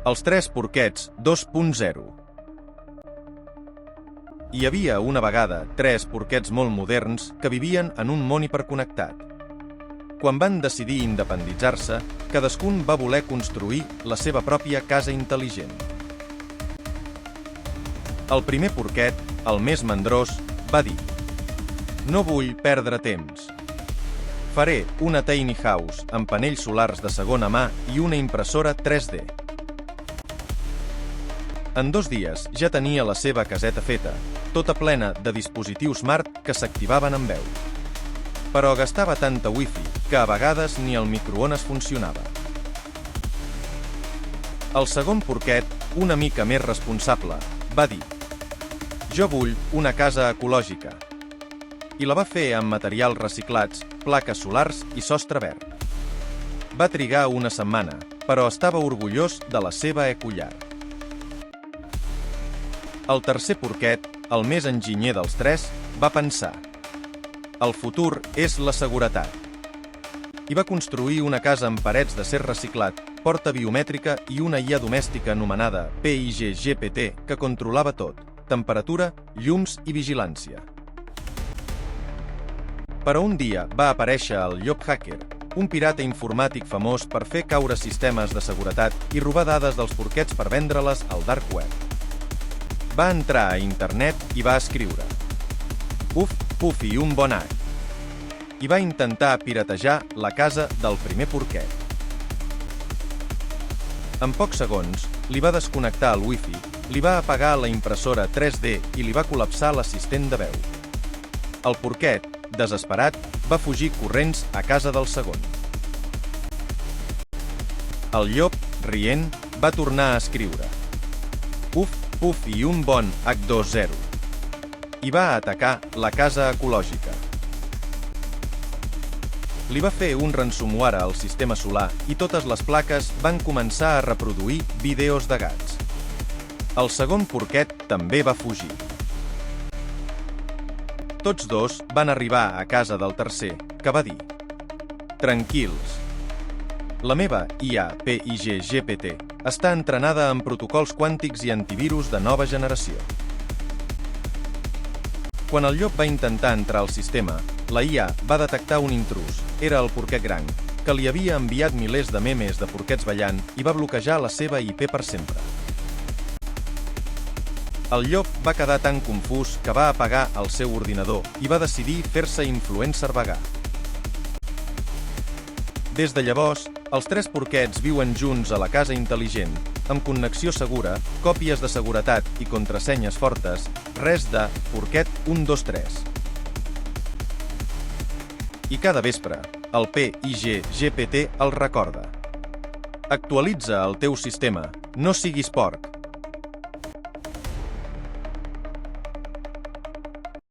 Els tres porquets 2.0. Hi havia una vegada tres porquets molt moderns que vivien en un món hiperconnectat. Quan van decidir independitzar-se, cadascun va voler construir la seva pròpia casa intel·ligent. El primer porquet, el més mandrós, va dir: "No vull perdre temps. Faré una tiny house amb panells solars de segona mà i una impressora 3D. En 2 dies ja tenia la seva caseta feta, tota plena de dispositius smart que s'activaven amb veu. Però gastava tanta wifi que a vegades ni el microones funcionava." El segon porquet, una mica més responsable, va dir: "Jo vull una casa ecològica." I la va fer amb materials reciclats, plaques solars i sostre verd. Va trigar una setmana, però estava orgullós de la seva ecollar. El tercer porquet, el més enginyer dels tres, va pensar: "El futur és la seguretat." I va construir una casa amb parets d'acer reciclat, porta biomètrica i una IA domèstica anomenada PIG-GPT que controlava tot: temperatura, llums i vigilància. Però un dia va aparèixer el llop hacker, un pirata informàtic famós per fer caure sistemes de seguretat i robar dades dels porquets per vendre-les al dark web. Va entrar a internet i va escriure: "Uf, pufi, un bon hack", i va intentar piratejar la casa del primer porquet. En pocs segons, li va desconnectar el wifi, li va apagar la impressora 3D i li va col·lapsar l'assistent de veu. El porquet, desesperat, va fugir corrents a casa del segon. El llop, rient, va tornar a escriure: "Uf, puf i un bon H2.0", i va atacar la casa ecològica. Li va fer un ransomware al sistema solar i totes les plaques van començar a reproduir vídeos de gats. El segon porquet també va fugir. Tots dos van arribar a casa del tercer, que va dir: "Tranquils. La meva IA PIG-GPT està entrenada amb protocols quàntics i antivirus de nova generació." Quan el llop va intentar entrar al sistema, la IA va detectar un intrús, era el porquet gran, que li havia enviat milers de memes de porquets ballant i va bloquejar la seva IP per sempre. El llop va quedar tan confús que va apagar el seu ordinador i va decidir fer-se influencer vegà. Des de llavors, els tres porquets viuen junts a la casa intel·ligent, amb connexió segura, còpies de seguretat i contrasenyes fortes, res de porquet 123. I cada vespre, el PIG-GPT el recorda: "Actualitza el teu sistema, no siguis porc."